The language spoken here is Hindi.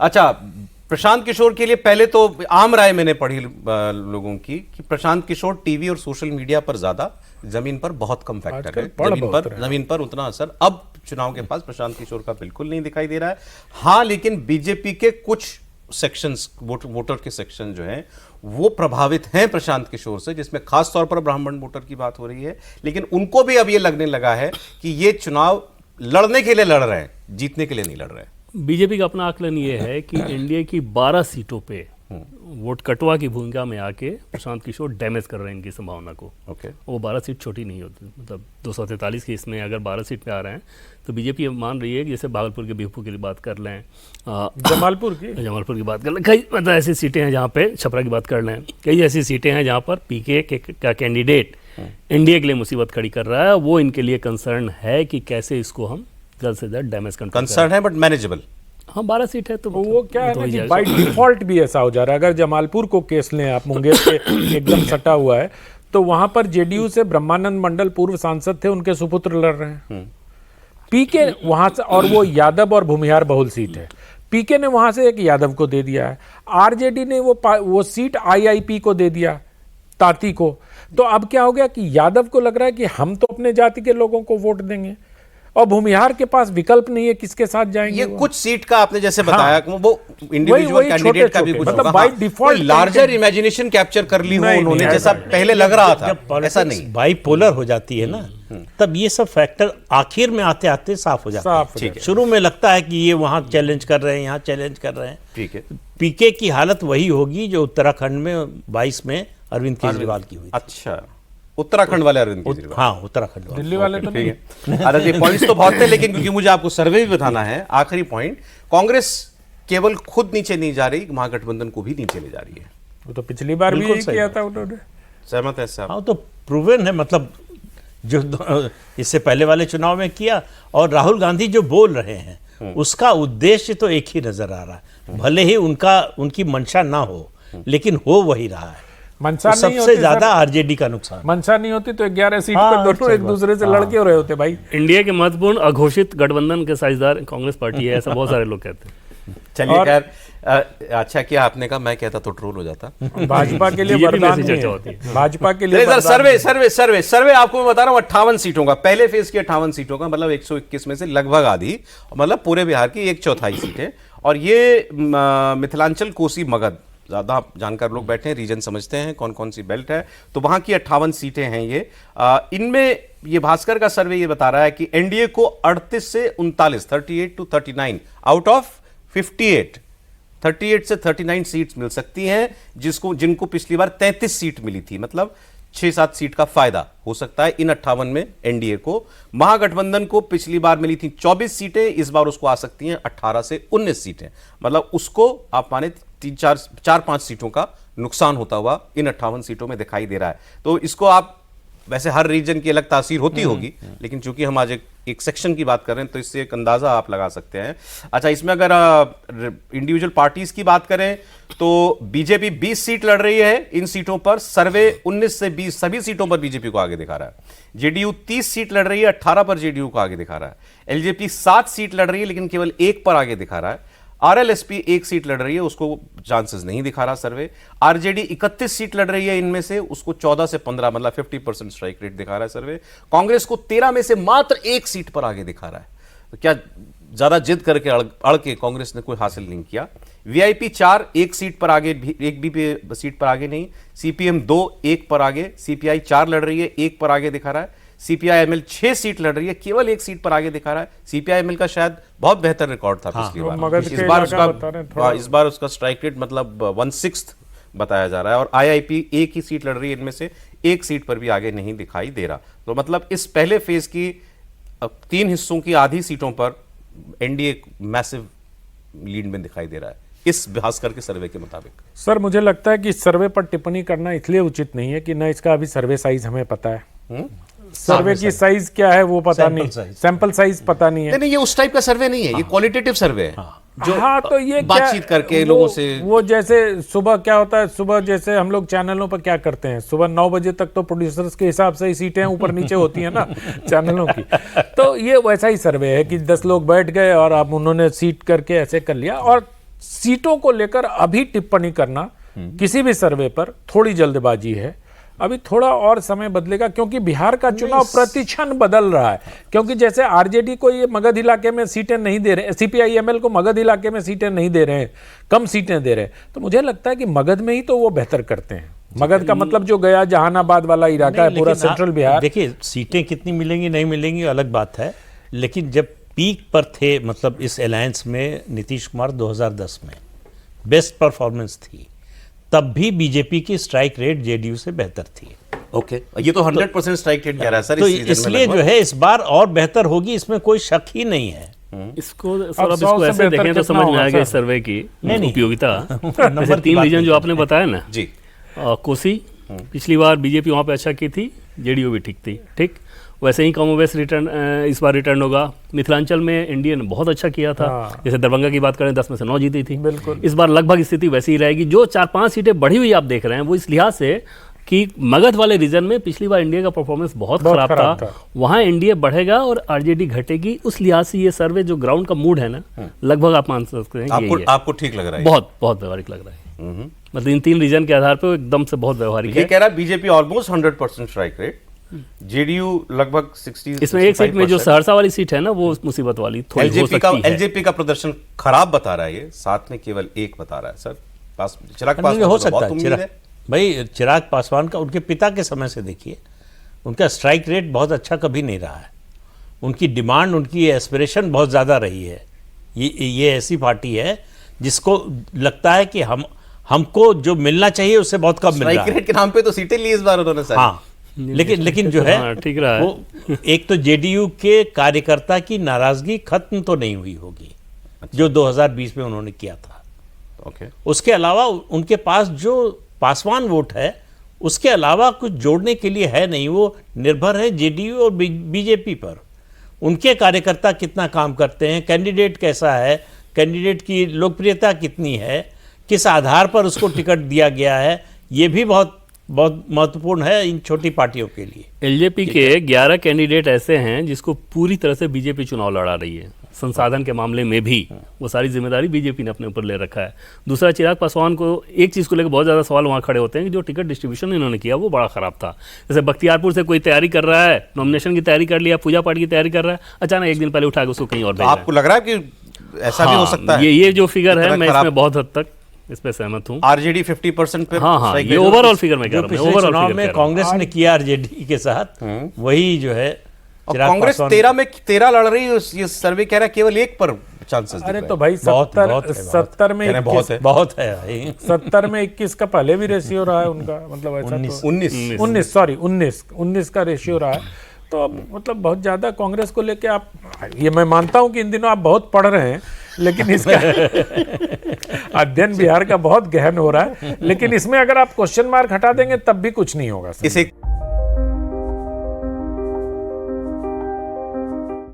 अच्छा, प्रशांत किशोर के लिए पहले तो आम राय मैंने पढ़ी लोगों की कि प्रशांत किशोर टीवी और सोशल मीडिया पर ज्यादा, जमीन पर बहुत कम फैक्टर है, जमीन पर उतना असर अब चुनाव के पास प्रशांत किशोर का बिल्कुल नहीं दिखाई दे रहा है। हाँ, लेकिन बीजेपी के कुछ सेक्शंस, वोटर के सेक्शन जो हैं वो प्रभावित हैं प्रशांत किशोर से, जिसमें खास तौर पर ब्राह्मण वोटर की बात हो रही है। लेकिन उनको भी अब ये लगने लगा है कि ये चुनाव लड़ने के लिए लड़ रहे हैं, जीतने के लिए नहीं लड़ रहे हैं। बीजेपी का अपना आकलन ये है कि एनडीए की 12 सीटों पे वोट कटवा की भूमिका में आके प्रशांत किशोर डैमेज कर रहे हैं इनकी संभावना को। वो 12 सीट छोटी नहीं होती, मतलब 243 की इसमें अगर 12 सीट पे आ रहे हैं तो बीजेपी मान रही है कि जैसे भागलपुर के बीहपुर की बात कर लें, जमालपुर की बात कर लें, कई मतलब ऐसी सीटें हैं जहाँ पे, छपरा की बात कर लें, कई ऐसी सीटें हैं जहाँ पर पीके का कैंडिडेट एनडीए के लिए मुसीबत खड़ी कर रहा है। वो इनके लिए कंसर्न है कि कैसे इसको हम जल्द से जल्द डैमेज कंसर्न है, बट मैनेजेबल। हाँ, 12 सीट है तो वो क्या है ना कि बाय डिफॉल्ट भी ऐसा हो जा रहा है। अगर जमालपुर को केस लें आप, मुंगेर से एकदम सटा हुआ है, तो वहां पर जेडीयू से ब्रह्मानंद मंडल पूर्व सांसद थे, उनके सुपुत्र लड़ रहे हैं। पीके वहां से, और वो यादव और भूमिहार बहुल सीट है, पीके ने वहां से एक यादव को दे दिया है, आरजेडी ने वो सीट आईआईपी को दे दिया, ताती को। तो अब क्या हो गया कि यादव को लग रहा है कि हम तो अपने जाति के लोगों को वोट देंगे, और भूमिहार के पास विकल्प नहीं है किसके साथ जाएंगे। ये कुछ सीट का आपने जैसे बताया, वो इंडिविजुअल कैंडिडेट का भी कुछ मतलब by default larger imagination capture कर ली हो उन्होंने, जैसा पहले लग रहा था, ऐसा नहीं। बाइपोलर हो जाती है ना, तब ये सब फैक्टर आखिर में आते आते साफ हो जाता है। शुरू में लगता है कि ये वहां चैलेंज कर रहे हैं, यहाँ चैलेंज कर रहे हैं। ठीक है, पीके की हालत वही होगी जो उत्तराखंड में 22 में अरविंद केजरीवाल की हुई। अच्छा, उत्तराखंड वाले अरविंद केजरीवाल। हाँ, उत्तराखंड वाले। दिल्ली वाले तो नहीं। अरे ये पॉइंट्स तो बहुत थे, लेकिन क्योंकि मुझे आपको सर्वे भी बताना है, आखिरी पॉइंट, कांग्रेस केवल खुद नीचे नहीं जा रही, महागठबंधन को भी नीचे ले जा रही है। वो तो पिछली बार भी किया था उन्होंने। सहमत है साहब? हाँ, तो प्रूवन है, मतलब जो इससे पहले वाले चुनाव में किया, और राहुल गांधी जो बोल रहे हैं उसका उद्देश्य तो एक ही नजर आ रहा है। भले ही उनकी मंशा ना हो, लेकिन हो वही रहा है। मनसा तो सबसे ज्यादा आरजेडी का नुकसान। मनसा नहीं होती तो 11 सीट पर दोनों एक दूसरे से लड़के हो रहे होते भाई। इंडिया के महत्वपूर्ण अघोषित गठबंधन के साझेदार कांग्रेस पार्टी है, ऐसा बहुत सारे लोग कहते हैं। चलिए खैर, अच्छा किया आपने कहा, मैं कहता तो ट्रोल हो जाता। भाजपा के लिए वरदान चर्चा होती है, भाजपा के लिए सर्वे आपको मैं बता रहा हूँ 58 सीटों का, पहले फेज की 58 सीटों का, मतलब 121 में से लगभग आधी, मतलब पूरे बिहार की 1/4 सीटें। और ये मिथिलांचल, कोसी, मगध, ज़्यादा जानकार लोग बैठे हैं, रीजन समझते हैं कौन कौन सी बेल्ट है, तो वहाँ की 58 सीटें हैं ये। इनमें ये भास्कर का सर्वे ये बता रहा है कि एनडीए को 38 से 39, 38 to 39 आउट ऑफ 58, 38 से 39 सीट्स मिल सकती हैं, जिनको पिछली बार 33 सीट मिली थी, मतलब 6-7 सीट का फायदा हो सकता है इन 58 में एनडीए को। महागठबंधन को पिछली बार मिली थी 24 सीटें, इस बार उसको आ सकती हैं 18 से 19 सीटें, मतलब उसको आप माने 4-5 सीटों का नुकसान होता हुआ इन 58 सीटों में दिखाई दे रहा है। तो इसको आप, वैसे हर रीजन की अलग तासीर होती होगी, लेकिन चूंकि हम आज एक सेक्शन की बात कर रहे हैं तो इससे एक अंदाजा आप लगा सकते हैं। अच्छा, इसमें अगर इंडिविजुअल पार्टीज की बात करें तो बीजेपी 20 सीट लड़ रही है इन सीटों पर, सर्वे 19 से 20 सभी सीटों पर बीजेपी को आगे दिखा रहा है। जेडीयू 30 सीट लड़ रही है, 18 पर जेडीयू को आगे दिखा रहा है। एलजेपी 7 सीट लड़ रही है, लेकिन केवल 1 पर आगे दिखा रहा है। आरएलएसपी 1 सीट लड़ रही है, उसको चांसेस नहीं दिखा रहा सर्वे। आरजेडी 31 सीट लड़ रही है, इनमें से उसको 14 से 15, मतलब 50% स्ट्राइक रेट दिखा रहा है सर्वे। कांग्रेस को 13 में से मात्र 1 सीट पर आगे दिखा रहा है। तो क्या ज्यादा जिद करके अड़ के कांग्रेस ने कोई हासिल नहीं किया। वीआईपी 4 1 सीट पर आगे, एक भी सीट पर आगे नहीं। सीपीएम 2 1 पर आगे। सीपीआई 4 लड़ रही है, 1 पर आगे दिखा रहा है। सीपीआईएमएल 6 सीट लड़ रही है, केवल 1 सीट पर आगे दिखा रहा है। सीपीआईएमएल का शायद बहुत बेहतर रिकॉर्ड था पिछली बार, इस बार उसका स्ट्राइक रेट मतलब 1/6 बताया जा रहा है। और आईआईपी 1 ही सीट लड़ रही है, इनमें से 1 सीट पर भी आगे नहीं दिखाई दे रहा। तो मतलब इस पहले फेज की 3 हिस्सों की आधी सीटों पर एनडीए मैसिव लीड में दिखाई दे रहा है इस भास्कर के सर्वे के मुताबिक। सर, मुझे लगता है कि इस सर्वे पर टिप्पणी करना इसलिए उचित नहीं है कि न इसका अभी सर्वे साइज हमें पता है, सर्वे की साइज क्या है वो पता नहीं, सैंपल साइज पता नहीं है। नहीं, ये उस टाइप का सर्वे नहीं है, ये क्वालिटेटिव सर्वे है। जो तो ये बातचीत करके लोगों से, वो जैसे सुबह क्या होता है, सुबह जैसे हम लोग चैनलों पर क्या करते हैं, सुबह 9 बजे तक तो प्रोड्यूसर्स के हिसाब से ही सीटें ऊपर नीचे होती हैं ना चैनलों की। तो ये वैसा ही सर्वे है कि 10 लोग बैठ गए और अब उन्होंने सीट करके ऐसे कर लिया। और सीटों को लेकर अभी टिप्पणी करना किसी भी सर्वे पर थोड़ी जल्दबाजी है। अभी थोड़ा और समय बदलेगा, क्योंकि बिहार का चुनाव प्रतिक्षण बदल रहा है। क्योंकि जैसे आरजेडी को ये मगध इलाके में सीटें नहीं दे रहे, सीपीआईएमएल को मगध इलाके में सीटें नहीं दे रहे हैं, कम सीटें दे रहे हैं, तो मुझे लगता है कि मगध में ही तो वो बेहतर करते हैं। मगध का मतलब जो गया जहानाबाद वाला इलाका है, पूरा सेंट्रल बिहार। देखिए, सीटें कितनी मिलेंगी नहीं मिलेंगी अलग बात है, लेकिन जब पीक पर थे, मतलब इस अलायंस में नीतीश कुमार 2010 में बेस्ट परफॉर्मेंस थी, तब भी बीजेपी की स्ट्राइक रेट जेडीयू से बेहतर थी। ओके, ये तो 100% स्ट्राइक रेट कह रहा है सर। तो इस सीजन में इसलिए लगभग। जो है इस बार और बेहतर होगी, इसमें कोई शक ही नहीं है। इसको सर, अब इसको ऐसे देखें तो समझ में आ गया इस सर्वे की उपयोगिता। जैसे 3 रीजन जो आपने बताया ना जी, कोसी, पिछली बार बीजेपी वहाँ पे अच्छा की थी, जेडीयू भी ठीक थी, ठीक वैसे ही कॉमनवेल्थ रिटर्न इस बार रिटर्न होगा। मिथिलांचल में एनडीए ने बहुत अच्छा किया था। जैसे दरभंगा की बात करें 10 में से 9 जीती थी। बिल्कुल। इस बार लगभग स्थिति वैसी ही रहेगी। जो 4-5 सीटें बढ़ी हुई आप देख रहे हैं वो इस लिहाज से कि मगध वाले रीजन में पिछली बार एनडीए का परफॉर्मेंस बहुत खराब था, वहाँ एनडीए बढ़ेगा और आरजेडी घटेगी। उस लिहाज से ये सर्वे जो ग्राउंड का मूड है ना, लगभग आप मान सकते हैं कि यही है। आपको ठीक लग रहा है? बहुत बहुत व्यवहारिक लग रहा है। मतलब इन 3 रीजन के आधार पर एकदम से बहुत व्यवहारिक ये है। कह रहा है BJP almost 100% strike rate, JDU लगभग 60। इसमें एक सीट में जो सहरसा वाली सीट है ना, वो मुसीबत वाली थोड़ी हो सकती है। एलजेपी का प्रदर्शन खराब बता रहा है, ये 7 में केवल 1 बता रहा है सर। चिराग पासवान हो को सकता बहुत है। उम्मीद है। भाई, चिराग पासवान का उनके पिता के समय से देखिए, उनका स्ट्राइक रेट बहुत अच्छा कभी नहीं रहा है। उनकी डिमांड, उनकी एस्पिरेशन बहुत ज़्यादा रही है। ये ऐसी पार्टी है जिसको लगता है कि हमको जो मिलना चाहिए उससे बहुत कम मिल रहा स्ट्राइक है। रेट के नाम पे तो सीटें ली इस बार उन्होंने सर। हाँ, लेकिन जो है हाँ, ठीक रहा है। वो एक तो जेडीयू के कार्यकर्ता की नाराजगी खत्म तो नहीं हुई होगी, जो 2020 में उन्होंने किया था। ओके, उसके अलावा उनके पास जो पासवान वोट है, उसके अलावा कुछ जोड़ने के लिए है नहीं। वो निर्भर है जेडीयू और बीजेपी पर। उनके कार्यकर्ता कितना काम करते हैं, कैंडिडेट कैसा है, कैंडिडेट की लोकप्रियता कितनी है, किस आधार पर उसको टिकट दिया गया है, ये भी बहुत बहुत महत्वपूर्ण है इन छोटी पार्टियों के लिए। एलजेपी के 11 कैंडिडेट ऐसे हैं जिसको पूरी तरह से बीजेपी चुनाव लड़ा रही है। संसाधन के मामले में भी वो सारी जिम्मेदारी बीजेपी ने अपने ऊपर ले रखा है। दूसरा, चिराग पासवान को एक चीज़ को लेकर बहुत ज़्यादा सवाल वहाँ खड़े होते हैं कि जो टिकट डिस्ट्रीब्यूशन इन्होंने किया वो बड़ा खराब था। जैसे बख्तियारपुर से कोई तैयारी कर रहा है, नॉमिनेशन की तैयारी कर लिया, पूजा पाठ की तैयारी कर रहा है, अचानक एक दिन पहले उठा के उसको कहीं और भेज रहा है। आपको लग रहा है कि ऐसा भी हो सकता है? ये जो फिगर है, इतना मैं खराब- इसमें बहुत हद तक इस पे सहमत हूँ। आरजेडी 50% पे हाँ, strike ये rate ओवरऑल फिगर में कह जो रहा हूँ। पिछले ओवरऑल चुनाव फिगर में कह रहा हूँ। कांग्रेस ने किया आरजेडी के साथ, वही जो है और चिराग कांग्रेस पासवान- 13 में 13 लड़ रही है। ये सर्वे कह रहा है केवल 1 पर चांसेस। अरे तो भाई बहुत 70 है, 70 में कह रहे हैं 21 बहुत है। बहुत है भाई। 70 में 21 का पहले भी रेशियो रहा है उनका, मतलब ऐसा 19 19 का रेशियो रहा है। तो अब मतलब बहुत ज्यादा कांग्रेस को लेके आप, ये मैं मानता हूं कि इन दिनों आप बहुत पढ़ रहे हैं, लेकिन इसका अध्ययन बिहार का बहुत गहन हो रहा है, लेकिन इसमें अगर आप क्वेश्चन मार्क हटा देंगे तब भी कुछ नहीं होगा सर। इसे